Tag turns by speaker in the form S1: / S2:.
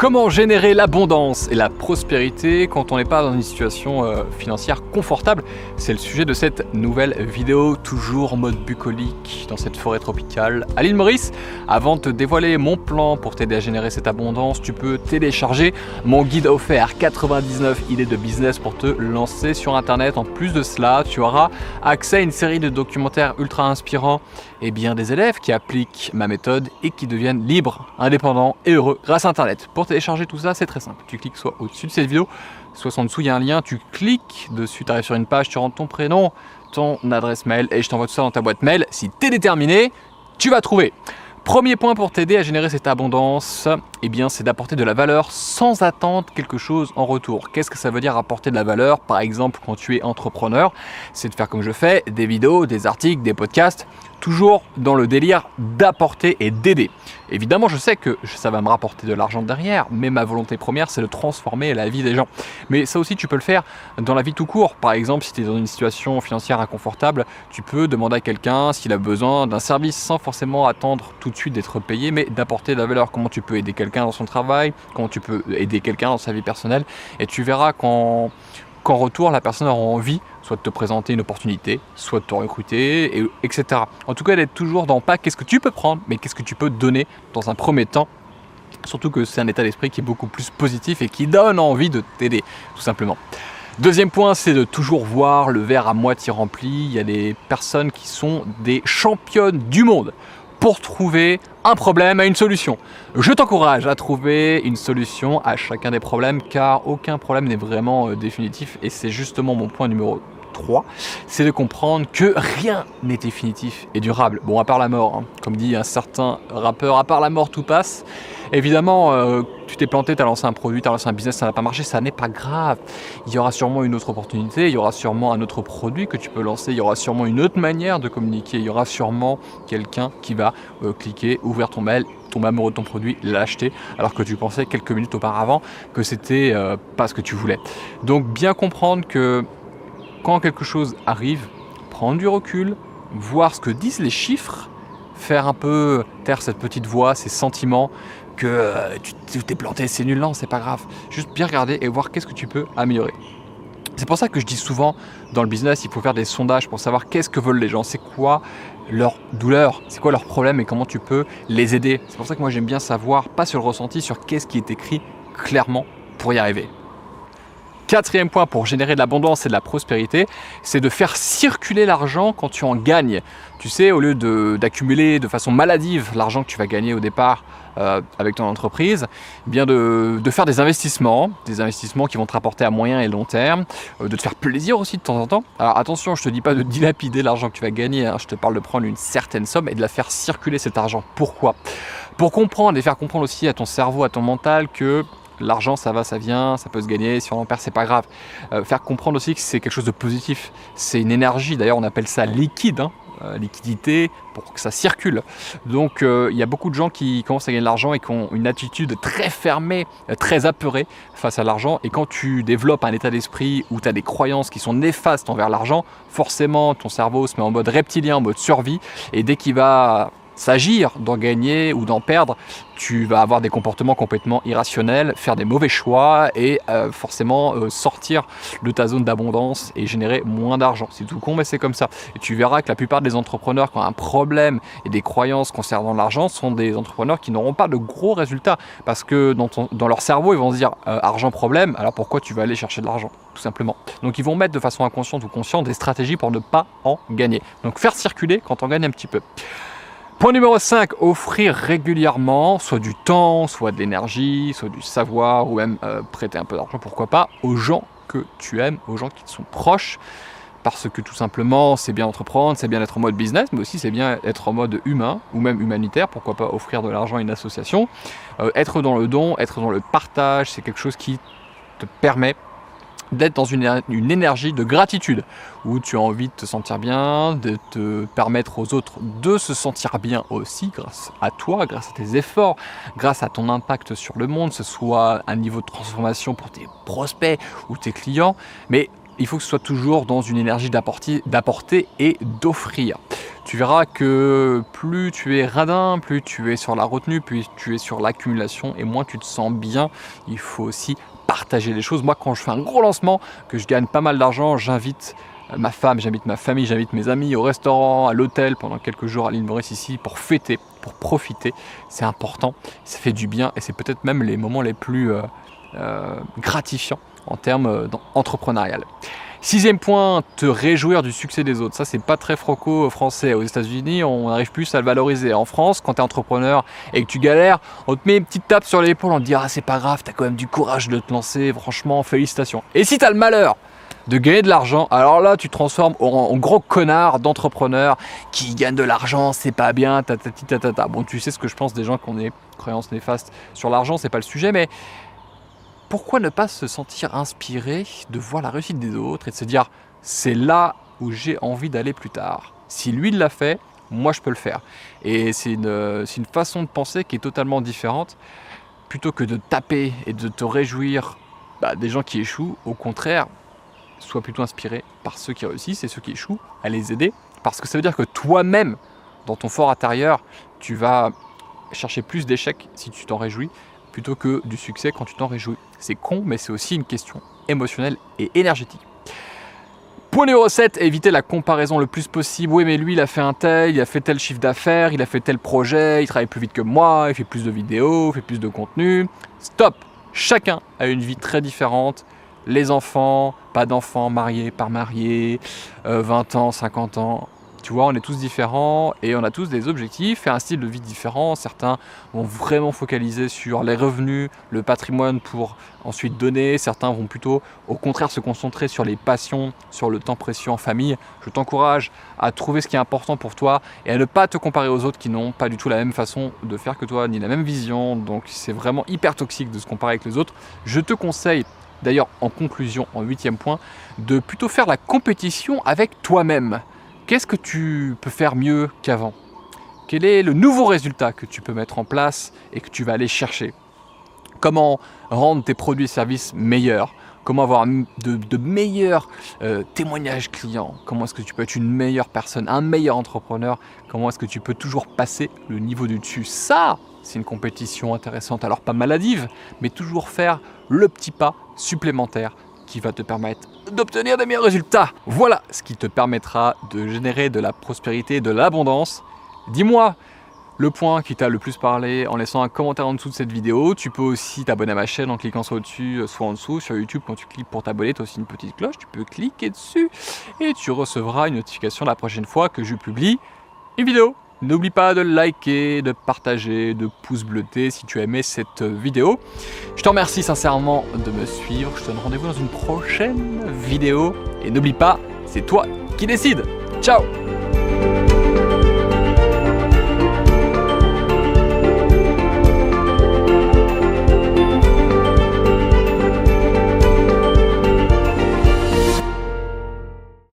S1: Comment générer l'abondance et la prospérité quand on n'est pas dans une situation financière confortable? C'est le sujet de cette nouvelle vidéo, toujours en mode bucolique dans cette forêt tropicale à l'île Maurice. Avant de te dévoiler mon plan pour t'aider à générer cette abondance, tu peux télécharger mon guide offert 99 idées de business pour te lancer sur internet. En plus de cela, tu auras accès à une série de documentaires ultra inspirants et bien des élèves qui appliquent ma méthode et qui deviennent libres, indépendants et heureux grâce à internet. Pour télécharger tout ça, c'est très simple. Tu cliques soit au-dessus de cette vidéo, soit en dessous, il y a un lien, tu cliques dessus, tu arrives sur une page, tu rentres ton prénom, ton adresse mail et je t'envoie tout ça dans ta boîte mail. Si tu es déterminé, tu vas trouver. Premier point pour t'aider à générer cette abondance, eh bien, c'est d'apporter de la valeur sans attendre quelque chose en retour. Qu'est-ce que ça veut dire apporter de la valeur? Par exemple, quand tu es entrepreneur, c'est de faire comme je fais, des vidéos, des articles, des podcasts, toujours dans le délire d'apporter et d'aider. Évidemment, je sais que ça va me rapporter de l'argent derrière, mais ma volonté première, c'est de transformer la vie des gens. Mais ça aussi, tu peux le faire dans la vie tout court. Par exemple, si tu es dans une situation financière inconfortable, tu peux demander à quelqu'un s'il a besoin d'un service sans forcément attendre tout de suite d'être payé, mais d'apporter de la valeur. Comment tu peux aider quelqu'un dans son travail, comment tu peux aider quelqu'un dans sa vie personnelle. Et tu verras qu'en retour, la personne aura envie soit de te présenter une opportunité, soit de te recruter, etc. En tout cas, d'être toujours dans pas qu'est-ce que tu peux prendre, mais qu'est-ce que tu peux donner dans un premier temps. Surtout que c'est un état d'esprit qui est beaucoup plus positif et qui donne envie de t'aider, tout simplement. Deuxième point, c'est de toujours voir le verre à moitié rempli. Il y a des personnes qui sont des championnes du monde pour trouver un problème à une solution. Je t'encourage à trouver une solution à chacun des problèmes car aucun problème n'est vraiment définitif et c'est justement mon point numéro 3, c'est de comprendre que rien n'est définitif et durable. Bon, à part la mort, hein. Comme dit un certain rappeur, à part la mort tout passe. Évidemment, tu t'es planté, tu as lancé un produit, tu as lancé un business, ça n'a pas marché, ça n'est pas grave. Il y aura sûrement une autre opportunité, il y aura sûrement un autre produit que tu peux lancer, il y aura sûrement une autre manière de communiquer, il y aura sûrement quelqu'un qui va cliquer, ouvrir ton mail, tomber amoureux de ton produit, l'acheter, alors que tu pensais quelques minutes auparavant que c'était pas ce que tu voulais. Donc bien comprendre que quand quelque chose arrive, prendre du recul, voir ce que disent les chiffres, faire un peu taire cette petite voix, ces sentiments que tu t'es planté, c'est nul, non, c'est pas grave. Juste bien regarder et voir qu'est-ce que tu peux améliorer. C'est pour ça que je dis souvent dans le business, il faut faire des sondages pour savoir qu'est-ce que veulent les gens, c'est quoi leur douleur, c'est quoi leur problème et comment tu peux les aider. C'est pour ça que moi j'aime bien savoir, pas sur le ressenti, sur qu'est-ce qui est écrit clairement pour y arriver. Quatrième point pour générer de l'abondance et de la prospérité, c'est de faire circuler l'argent quand tu en gagnes. Tu sais, au lieu d'accumuler de façon maladive l'argent que tu vas gagner au départ avec ton entreprise, eh bien de faire des investissements qui vont te rapporter à moyen et long terme, de te faire plaisir aussi de temps en temps. Alors attention, je ne te dis pas de dilapider l'argent que tu vas gagner, hein, je te parle de prendre une certaine somme et de la faire circuler cet argent. Pourquoi? Pour comprendre et faire comprendre aussi à ton cerveau, à ton mental que l'argent, ça va, ça vient, ça peut se gagner, si on en perd, c'est pas grave. Faire comprendre aussi que c'est quelque chose de positif, c'est une énergie, d'ailleurs on appelle ça liquide, hein, liquidité, pour que ça circule. Donc il y a beaucoup de gens qui commencent à gagner de l'argent et qui ont une attitude très fermée, très apeurée face à l'argent. Et quand tu développes un état d'esprit où tu as des croyances qui sont néfastes envers l'argent, forcément ton cerveau se met en mode reptilien, en mode survie, et dès qu'il va s'agir d'en gagner ou d'en perdre, tu vas avoir des comportements complètement irrationnels, faire des mauvais choix et forcément sortir de ta zone d'abondance et générer moins d'argent. C'est tout con, mais c'est comme ça. Et tu verras que la plupart des entrepreneurs qui ont un problème et des croyances concernant l'argent sont des entrepreneurs qui n'auront pas de gros résultats parce que dans leur cerveau, ils vont se dire argent problème, alors pourquoi tu vas aller chercher de l'argent? Tout simplement. Donc ils vont mettre de façon inconsciente ou consciente des stratégies pour ne pas en gagner. Donc faire circuler quand on gagne un petit peu. Point numéro 5, offrir régulièrement soit du temps, soit de l'énergie, soit du savoir ou même prêter un peu d'argent, pourquoi pas, aux gens que tu aimes, aux gens qui te sont proches. Parce que tout simplement, c'est bien entreprendre, c'est bien être en mode business, mais aussi c'est bien être en mode humain ou même humanitaire, pourquoi pas offrir de l'argent à une association. Être dans le don, être dans le partage, c'est quelque chose qui te permet d'être dans une énergie de gratitude où tu as envie de te sentir bien, de te permettre aux autres de se sentir bien aussi grâce à toi, grâce à tes efforts, grâce à ton impact sur le monde, que ce soit un niveau de transformation pour tes prospects ou tes clients. Mais il faut que ce soit toujours dans une énergie d'apporter et d'offrir. Tu verras que plus tu es radin, plus tu es sur la retenue, plus tu es sur l'accumulation et moins tu te sens bien. Il faut aussi partager les choses. Moi, quand je fais un gros lancement, que je gagne pas mal d'argent, j'invite ma femme, j'invite ma famille, j'invite mes amis au restaurant, à l'hôtel pendant quelques jours à l'île Maurice ici pour fêter, pour profiter. C'est important, ça fait du bien et c'est peut-être même les moments les plus gratifiants en termes entrepreneurial. 6e point, te réjouir du succès des autres. Ça, c'est pas très franco-français. Aux États-Unis, on arrive plus à le valoriser. En France, quand tu es entrepreneur et que tu galères, on te met une petite tape sur l'épaule, on te dit « Ah, c'est pas grave, tu as quand même du courage de te lancer, franchement, félicitations. » Et si tu as le malheur de gagner de l'argent, alors là, tu te transformes en gros connard d'entrepreneur qui gagne de l'argent, c'est pas bien, tatati tatata. Bon, tu sais ce que je pense des gens qui ont des croyances néfastes sur l'argent, c'est pas le sujet, mais pourquoi ne pas se sentir inspiré de voir la réussite des autres et de se dire c'est là où j'ai envie d'aller plus tard. Si lui l'a fait, moi je peux le faire. Et c'est une façon de penser qui est totalement différente. Plutôt que de taper et de te réjouir des gens qui échouent, au contraire, sois plutôt inspiré par ceux qui réussissent et ceux qui échouent, à les aider. Parce que ça veut dire que toi-même, dans ton fort intérieur, tu vas chercher plus d'échecs si tu t'en réjouis, plutôt que du succès quand tu t'en réjouis. C'est con, mais c'est aussi une question émotionnelle et énergétique. Point numéro 7, éviter la comparaison le plus possible. Oui, mais lui, il a fait un tel, il a fait tel chiffre d'affaires, il a fait tel projet, il travaille plus vite que moi, il fait plus de vidéos, il fait plus de contenu. Stop! Chacun a une vie très différente. Les enfants, pas d'enfants, mariés, pas mariés, 20 ans, 50 ans. Tu vois, on est tous différents et on a tous des objectifs et un style de vie différent. Certains vont vraiment focaliser sur les revenus, le patrimoine pour ensuite donner. Certains vont plutôt, au contraire, se concentrer sur les passions, sur le temps précieux en famille. Je t'encourage à trouver ce qui est important pour toi et à ne pas te comparer aux autres qui n'ont pas du tout la même façon de faire que toi, ni la même vision. Donc c'est vraiment hyper toxique de se comparer avec les autres. Je te conseille, d'ailleurs en conclusion, en 8e point, de plutôt faire la compétition avec toi-même. Qu'est-ce que tu peux faire mieux qu'avant? Quel est le nouveau résultat que tu peux mettre en place et que tu vas aller chercher? Comment rendre tes produits et services meilleurs? Comment avoir de meilleurs témoignages clients? Comment est-ce que tu peux être une meilleure personne, un meilleur entrepreneur? Comment est-ce que tu peux toujours passer le niveau du dessus? Ça, c'est une compétition intéressante. Alors pas maladive, mais toujours faire le petit pas supplémentaire qui va te permettre d'obtenir des meilleurs résultats. Voilà ce qui te permettra de générer de la prospérité, de l'abondance. Dis-moi le point qui t'a le plus parlé en laissant un commentaire en dessous de cette vidéo. Tu peux aussi t'abonner à ma chaîne en cliquant soit au-dessus, soit en dessous. Sur YouTube, quand tu cliques pour t'abonner, tu as aussi une petite cloche. Tu peux cliquer dessus et tu recevras une notification la prochaine fois que je publie une vidéo. N'oublie pas de liker, de partager, de pouce bleuté si tu as aimé cette vidéo. Je te remercie sincèrement de me suivre. Je te donne rendez-vous dans une prochaine vidéo. Et n'oublie pas, c'est toi qui décides. Ciao!